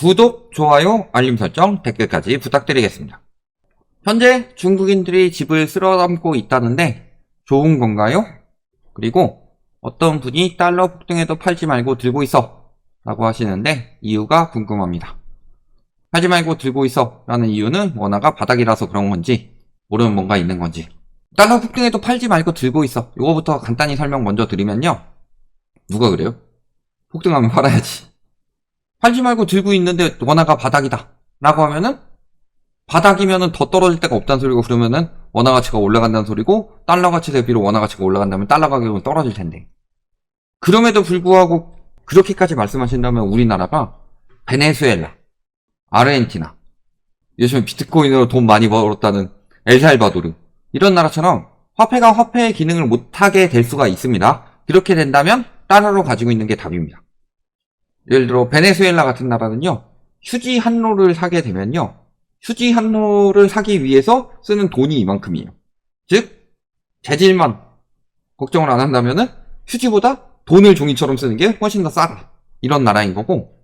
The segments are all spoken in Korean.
구독, 좋아요, 알림 설정, 댓글까지 부탁드리겠습니다. 현재 중국인들이 집을 쓸어담고 있다는데 좋은 건가요? 그리고 어떤 분이 달러 폭등에도 팔지 말고 들고 있어 라고 하시는데 이유가 궁금합니다. 팔지 말고 들고 있어 라는 이유는 원화가 바닥이라서 그런 건지 모르는 뭔가 있는 건지. 달러 폭등에도 팔지 말고 들고 있어, 이거부터 간단히 설명 먼저 드리면요. 누가 그래요? 폭등하면 팔아야지. 팔지 말고 들고 있는데 원화가 바닥이다 라고 하면은 바닥이면은 더 떨어질 데가 없다는 소리고, 그러면은 원화 가치가 올라간다는 소리고, 달러 가치 대비로 원화 가치가 올라간다면 달러 가격은 떨어질 텐데, 그럼에도 불구하고 그렇게까지 말씀하신다면 우리나라가 베네수엘라, 아르헨티나, 요즘에 비트코인으로 돈 많이 벌었다는 엘살바도르, 이런 나라처럼 화폐가 화폐의 기능을 못하게 될 수가 있습니다. 그렇게 된다면 달러로 가지고 있는 게 답입니다. 예를 들어 베네수엘라 같은 나라는요, 휴지 한로를 사게 되면요, 휴지 한로를 사기 위해서 쓰는 돈이 이만큼이에요. 즉 재질만 걱정을 안 한다면은 휴지보다 돈을 종이처럼 쓰는 게 훨씬 더 싸다, 이런 나라인 거고,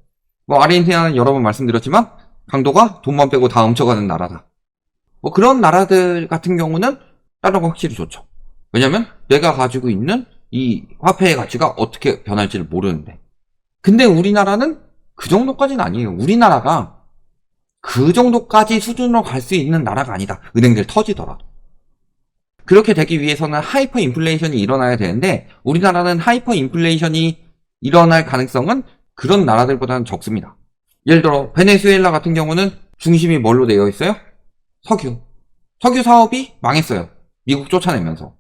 뭐 아르헨티나는 여러 번 말씀드렸지만 강도가 돈만 빼고 다 훔쳐가는 나라다. 뭐 그런 나라들 같은 경우는 달러가 확실히 좋죠. 왜냐면 내가 가지고 있는 이 화폐의 가치가 어떻게 변할지를 모르는데. 근데 우리나라는 그 정도까지는 아니에요. 우리나라가 그 정도까지 수준으로 갈 수 있는 나라가 아니다. 은행들 터지더라도. 그렇게 되기 위해서는 하이퍼 인플레이션이 일어나야 되는데, 우리나라는 하이퍼 인플레이션이 일어날 가능성은 그런 나라들보다는 적습니다. 예를 들어 베네수엘라 같은 경우는 중심이 뭘로 되어 있어요? 석유. 석유 사업이 망했어요. 미국 쫓아내면서.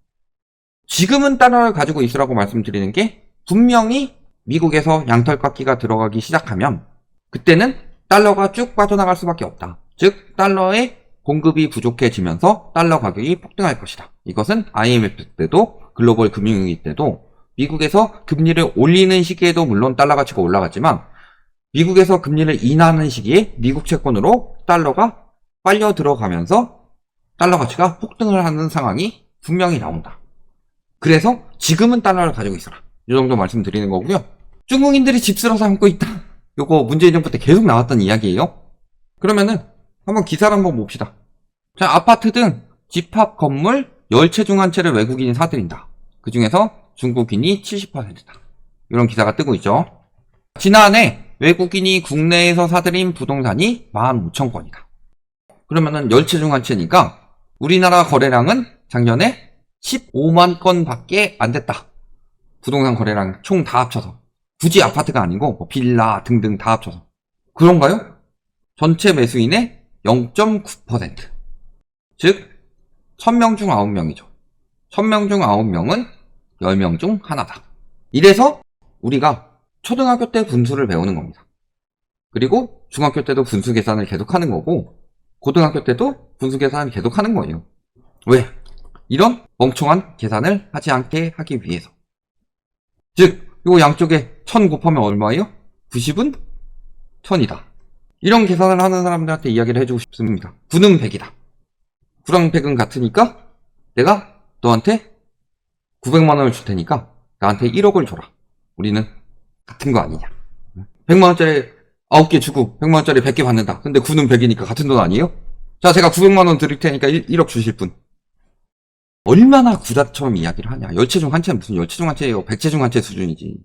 지금은 달러를 가지고 있으라고 말씀드리는 게, 분명히 미국에서 양털깎기가 들어가기 시작하면 그때는 달러가 쭉 빠져나갈 수밖에 없다. 즉 달러의 공급이 부족해지면서 달러 가격이 폭등할 것이다. 이것은 IMF 때도 글로벌 금융위기 때도 미국에서 금리를 올리는 시기에도 물론 달러 가치가 올라갔지만, 미국에서 금리를 인하하는 시기에 미국 채권으로 달러가 빨려 들어가면서 달러 가치가 폭등을 하는 상황이 분명히 나온다. 그래서 지금은 달러를 가지고 있어라, 이 정도 말씀드리는 거고요. 중국인들이 집 쓸어 담고 있다, 요거 문재인 정부 때 계속 나왔던 이야기예요. 그러면은 한번 기사를 한번 봅시다. 자, 아파트 등 집합 건물 10채 중 한 채를 외국인이 사들인다. 그 중에서 중국인이 70%다. 이런 기사가 뜨고 있죠. 지난해 외국인이 국내에서 사들인 부동산이 15,000건이다. 그러면은 10채 중 한 채니까 우리나라 거래량은 작년에 15만 건 밖에 안 됐다. 부동산 거래량 총 다 합쳐서. 굳이 아파트가 아니고 뭐 빌라 등등 다 합쳐서. 그런가요? 전체 매수인의 0.9%. 즉 1000명 중 9명이죠. 1000명 중 9명은 10명 중 하나다. 이래서 우리가 초등학교 때 분수를 배우는 겁니다. 그리고 중학교 때도 분수 계산을 계속하는 거고, 고등학교 때도 분수 계산을 계속하는 거예요. 왜? 이런 멍청한 계산을 하지 않게 하기 위해서. 즉 요 양쪽에 1000 곱하면 얼마예요? 90은 1000이다. 이런 계산을 하는 사람들한테 이야기를 해주고 싶습니다. 9는 100이다. 9랑 100은 같으니까 내가 너한테 900만 원을 줄 테니까 나한테 1억을 줘라. 우리는 같은 거 아니냐. 100만 원짜리 9개 주고 100만 원짜리 100개 받는다. 근데 9는 100이니까 같은 돈 아니에요? 자, 제가 900만 원 드릴 테니까 1억 주실 분. 얼마나 구라처럼 이야기를 하냐. 10채 중 한 채는 무슨 10채 중 한 채예요. 100채 중 한 채 수준이지.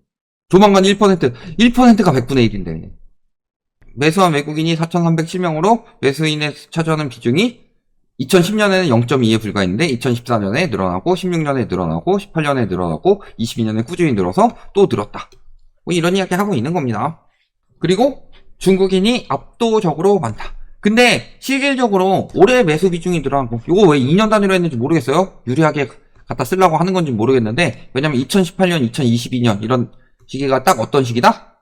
조만간 1%가 100분의 1인데. 매수한 외국인이 4,307명으로 매수인의 차지하는 비중이 2010년에는 0.2에 불과했는데 2014년에 늘어나고 16년에 늘어나고 18년에 늘어나고 22년에 꾸준히 늘어서 또 늘었다. 뭐 이런 이야기 하고 있는 겁니다. 그리고 중국인이 압도적으로 많다. 근데 실질적으로 올해 매수 비중이 늘어난 거, 이거 왜 2년 단위로 했는지 모르겠어요. 유리하게 갖다 쓰려고 하는 건지 모르겠는데, 왜냐면 2018년, 2022년 이런 시기가 딱 어떤 시기다?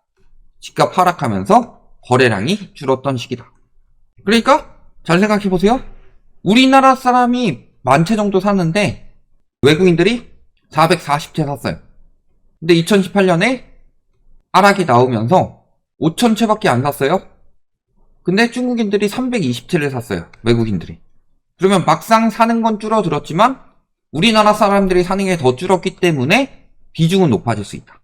집값 하락하면서 거래량이 줄었던 시기다. 그러니까 잘 생각해보세요. 우리나라 사람이 10,000채 정도 샀는데 외국인들이 440채 샀어요. 근데 2018년에 하락이 나오면서 5,000채밖에 안 샀어요. 근데 중국인들이 320채를 샀어요. 외국인들이. 그러면 막상 사는 건 줄어들었지만 우리나라 사람들이 사는 게 더 줄었기 때문에 비중은 높아질 수 있다.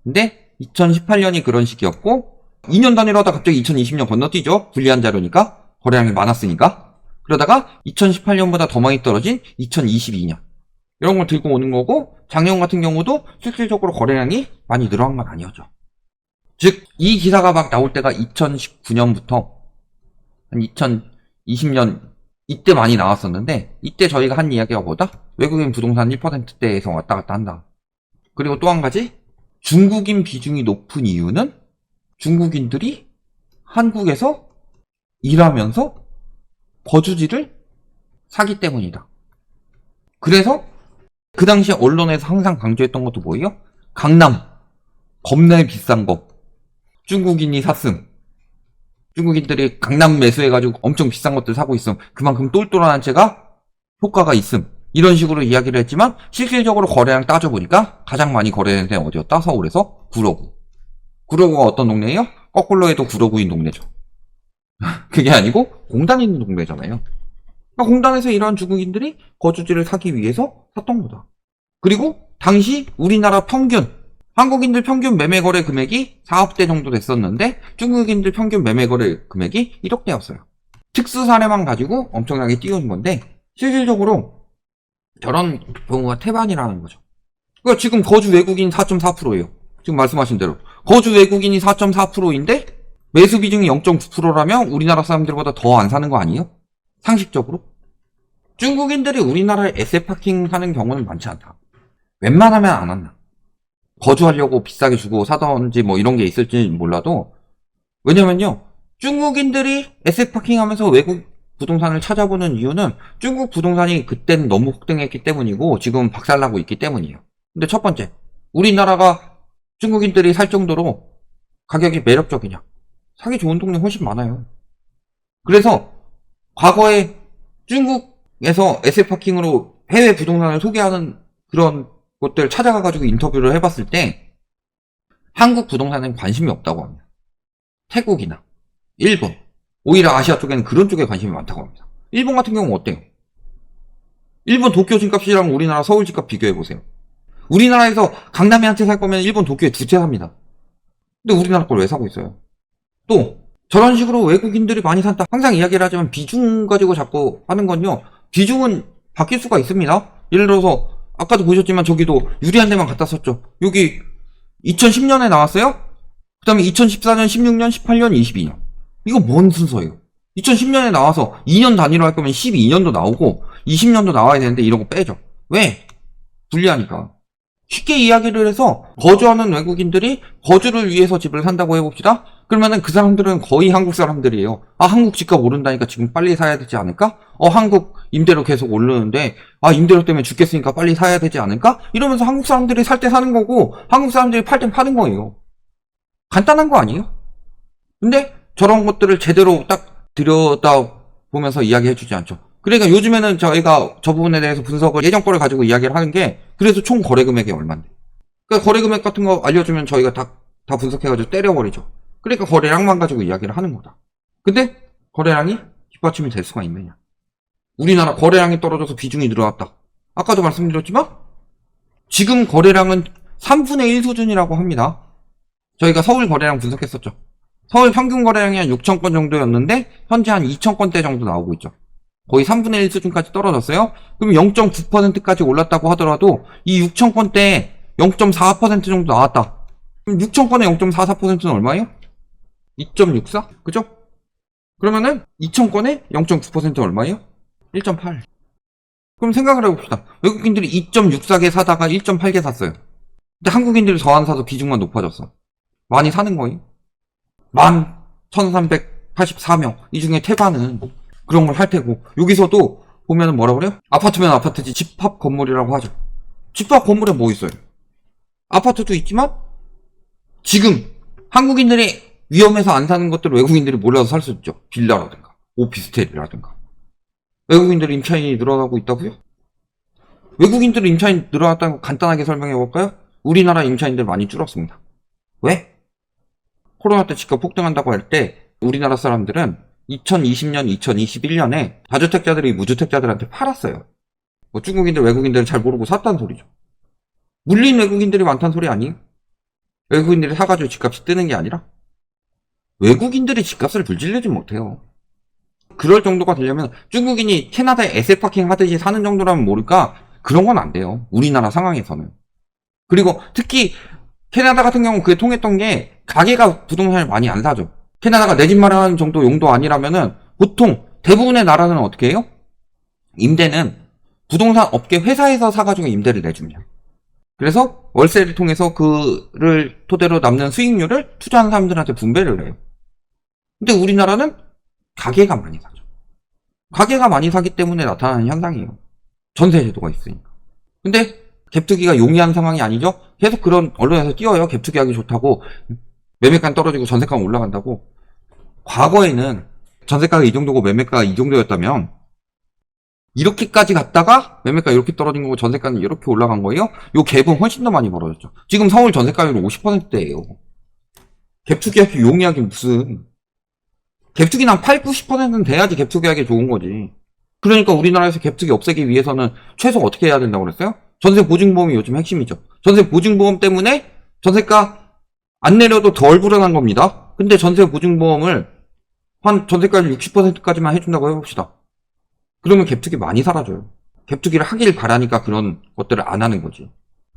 근데 2018년이 그런 시기였고 2년 단위로 하다 갑자기 2020년 건너뛰죠. 불리한 자료니까. 거래량이 많았으니까. 그러다가 2018년보다 더 많이 떨어진 2022년. 이런 걸 들고 오는 거고, 작년 같은 경우도 실질적으로 거래량이 많이 늘어난 건 아니었죠. 즉, 이 기사가 막 나올 때가 2019년부터 한 2020년 이때 많이 나왔었는데, 이때 저희가 한 이야기가 뭐다? 외국인 부동산 1%대에서 왔다 갔다 한다. 그리고 또 한 가지, 중국인 비중이 높은 이유는 중국인들이 한국에서 일하면서 거주지를 사기 때문이다. 그래서 그 당시에 언론에서 항상 강조했던 것도 뭐예요? 강남 겁나 비싼 거 중국인이 샀음. 중국인들이 강남 매수해가지고 엄청 비싼 것들 사고 있음. 그만큼 똘똘한 채가 효과가 있음. 이런 식으로 이야기를 했지만 실질적으로 거래량 따져보니까 가장 많이 거래되는 데는 어디였다? 서울에서 구로구. 구로구가 어떤 동네예요? 거꾸로 해도 구로구인 동네죠. 그게 아니고 공단에 있는 동네잖아요. 그러니까 공단에서 일하는 중국인들이 거주지를 사기 위해서 샀던 거다. 그리고 당시 우리나라 평균 한국인들 평균 매매 거래 금액이 4억대 정도 됐었는데 중국인들 평균 매매 거래 금액이 1억대였어요. 특수 사례만 가지고 엄청나게 띄운 건데 실질적으로 저런 경우가 태반이라는 거죠. 그러니까 지금 거주 외국인 4.4%예요. 지금 말씀하신 대로 거주 외국인이 4.4%인데 매수 비중이 0.9%라면 우리나라 사람들보다 더 안 사는 거 아니에요? 상식적으로? 중국인들이 우리나라에 에세파킹 하는 경우는 많지 않다. 웬만하면 안 한다. 거주하려고 비싸게 주고 사던지 뭐 이런 게 있을지 몰라도 왜냐면요 중국인들이 에세파킹 하면서 외국 부동산을 찾아보는 이유는 중국 부동산이 그때는 너무 폭등했기 때문이고 지금 박살나고 있기 때문이에요. 근데 첫 번째 우리나라가 중국인들이 살 정도로 가격이 매력적이냐? 사기 좋은 동네 훨씬 많아요. 그래서 과거에 중국에서 에세파킹으로 해외 부동산을 소개하는 그런 곳들 찾아가가지고 인터뷰를 해봤을 때 한국 부동산엔 관심이 없다고 합니다. 태국이나 일본, 오히려 아시아 쪽에는 그런 쪽에 관심이 많다고 합니다. 일본 같은 경우는 어때요? 일본 도쿄 집값이랑 우리나라 서울 집값 비교해보세요. 우리나라에서 강남에 한 채 살 거면 일본 도쿄에 두 채 삽니다. 근데 우리나라 걸 왜 사고 있어요? 또 저런 식으로 외국인들이 많이 산다 항상 이야기를 하지만 비중 가지고 자꾸 하는 건요 비중은 바뀔 수가 있습니다. 예를 들어서 아까도 보셨지만 저기도 유리한 데만 갖다 썼죠. 여기 2010년에 나왔어요. 그 다음에 2014년, 16년, 18년, 22년 이거 뭔 순서예요? 2010년에 나와서 2년 단위로 할 거면 12년도 나오고 20년도 나와야 되는데 이런 거 빼죠. 왜? 불리하니까. 쉽게 이야기를 해서 거주하는 외국인들이 거주를 위해서 집을 산다고 해봅시다. 그러면은 그 사람들은 거의 한국 사람들이에요. 아 한국 집값 오른다니까 지금 빨리 사야 되지 않을까? 한국 임대료 계속 오르는데 임대료 때문에 죽겠으니까 빨리 사야 되지 않을까? 이러면서 한국 사람들이 살 때 사는 거고 한국 사람들이 팔 때 파는 거예요. 간단한 거 아니에요? 근데 저런 것들을 제대로 딱 들여다보면서 이야기해주지 않죠. 그러니까 요즘에는 저희가 저 부분에 대해서 분석을 예전 거를 가지고 이야기를 하는 게 그래서 총 거래 금액이 얼만데. 그러니까 거래 금액 같은 거 알려주면 저희가 다 분석해가지고 때려버리죠. 그러니까 거래량만 가지고 이야기를 하는 거다. 근데 거래량이 뒷받침이 될 수가 있느냐. 우리나라 거래량이 떨어져서 비중이 늘어났다. 아까도 말씀드렸지만 지금 거래량은 3분의 1 수준이라고 합니다. 저희가 서울 거래량 분석했었죠. 서울 평균 거래량이 한 6천 건 정도였는데 현재 한 2천 건대 정도 나오고 있죠. 거의 3분의 1 수준까지 떨어졌어요. 그럼 0.9%까지 올랐다고 하더라도 이 6천 건대에 0.4% 정도 나왔다. 그럼 6천 건에 0.44%는 얼마예요? 2.64? 그죠? 그러면은 2천 건에 0.9%는 얼마예요? 1.8. 그럼 생각을 해봅시다. 외국인들이 2.64개 사다가 1.8개 샀어요. 근데 한국인들이 더 안 사도 비중만 높아졌어. 많이 사는 거예요. 11,384명. 이 중에 태반은 그런 걸 할 테고 여기서도 보면은 뭐라 그래요? 아파트면 아파트지 집합 건물이라고 하죠. 집합 건물에 뭐 있어요? 아파트도 있지만 지금 한국인들이 위험해서 안 사는 것들을 외국인들이 몰라서 살 수 있죠. 빌라라든가 오피스텔이라든가. 외국인들 임차인이 늘어나고 있다고요? 외국인들 임차인 늘어났다는 거 간단하게 설명해 볼까요? 우리나라 임차인들 많이 줄었습니다. 왜? 코로나 때 집값 폭등한다고 할 때 우리나라 사람들은 2020년, 2021년에 다주택자들이 무주택자들한테 팔았어요. 뭐 중국인들, 외국인들은 잘 모르고 샀다는 소리죠. 물린 외국인들이 많다는 소리 아니에요? 외국인들이 사가지고 집값이 뜨는 게 아니라? 외국인들이 집값을 불질르지 못해요. 그럴 정도가 되려면 중국인이 캐나다에 에세파킹 하듯이 사는 정도라면 모를까? 그런 건 안 돼요. 우리나라 상황에서는. 그리고 특히 캐나다 같은 경우는 그게 통했던 게 가게가 부동산을 많이 안 사죠. 캐나다가 내 집 마련하는 정도 용도 아니라면은 보통 대부분의 나라는 어떻게 해요? 임대는 부동산 업계 회사에서 사가지고 임대를 내줍니다. 그래서 월세를 통해서 그를 토대로 남는 수익률을 투자하는 사람들한테 분배를 해요. 근데 우리나라는 가게가 많이 사죠. 가게가 많이 사기 때문에 나타나는 현상이에요. 전세 제도가 있으니까. 근데 갭투기가 용이한 상황이 아니죠? 계속 그런 언론에서 띄워요. 갭투기 하기 좋다고. 매매가는 떨어지고 전세가는 올라간다고. 과거에는 전세가가 이 정도고 매매가가 이 정도였다면 이렇게까지 갔다가 매매가 이렇게 떨어진 거고 전세가는 이렇게 올라간 거예요. 요 갭은 훨씬 더 많이 벌어졌죠. 지금 서울 전세가율은 50%대예요. 갭투기 하기 용이하게 무슨. 갭투기는 한 8, 90%는 돼야지 갭투기 하기 좋은 거지. 그러니까 우리나라에서 갭투기 없애기 위해서는 최소 어떻게 해야 된다고 그랬어요? 전세 보증보험이 요즘 핵심이죠. 전세 보증보험 때문에 전세가 안 내려도 덜 불어난 겁니다. 근데 전세 보증보험을 한 전세가율 60%까지만 해준다고 해봅시다. 그러면 갭투기 많이 사라져요. 갭투기를 하길 바라니까 그런 것들을 안 하는 거지.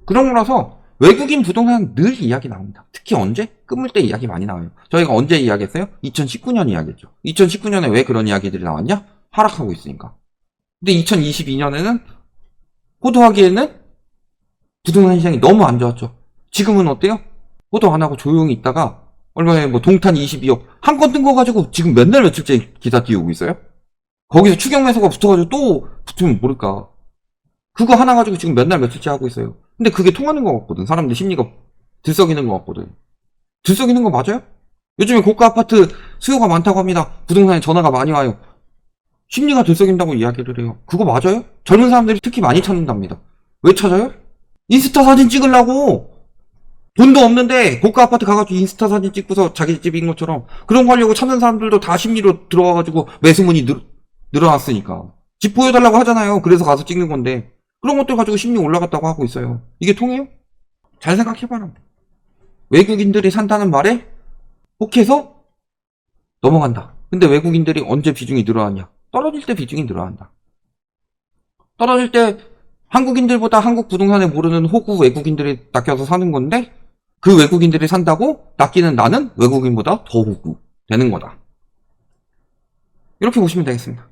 그런 거라서 외국인 부동산은 늘 이야기 나옵니다. 특히 언제? 끝물 때 이야기 많이 나와요. 저희가 언제 이야기했어요? 2019년 이야기했죠. 2019년에 왜 그런 이야기들이 나왔냐? 하락하고 있으니까. 근데 2022년에는 호도하기에는 부동산 시장이 너무 안 좋았죠. 지금은 어때요? 호도 안 하고 조용히 있다가 얼마 전에 뭐 동탄 22억 한 건 뜬 거 가지고 지금 몇 날 며칠째 기사 띄우고 있어요? 거기서 추경 매수가 붙어가지고 또 붙으면 모를까. 그거 하나 가지고 지금 몇 날 며칠째 하고 있어요. 근데 그게 통하는 것 같거든. 사람들 심리가 들썩이는 것 같거든. 들썩이는 거 맞아요? 요즘에 고가 아파트 수요가 많다고 합니다. 부동산에 전화가 많이 와요. 심리가 들썩인다고 이야기를 해요. 그거 맞아요? 젊은 사람들이 특히 많이 찾는답니다. 왜 찾아요? 인스타 사진 찍으려고. 돈도 없는데 고가 아파트 가가지고 인스타 사진 찍고서 자기 집인 것처럼 그런 거 하려고 찾는 사람들도 다 심리로 들어가가지고 매수문이 늘어났으니까. 집 보여달라고 하잖아요. 그래서 가서 찍는 건데 그런 것들 가지고 심리 올라갔다고 하고 있어요. 이게 통해요? 잘 생각해봐라. 외국인들이 산다는 말에 혹해서 넘어간다. 근데 외국인들이 언제 비중이 늘어나냐? 떨어질 때 비중이 늘어난다. 떨어질 때 한국인들보다 한국 부동산에 모르는 호구 외국인들이 낚여서 사는 건데 그 외국인들이 산다고 낚이는 나는 외국인보다 더 호구 되는 거다. 이렇게 보시면 되겠습니다.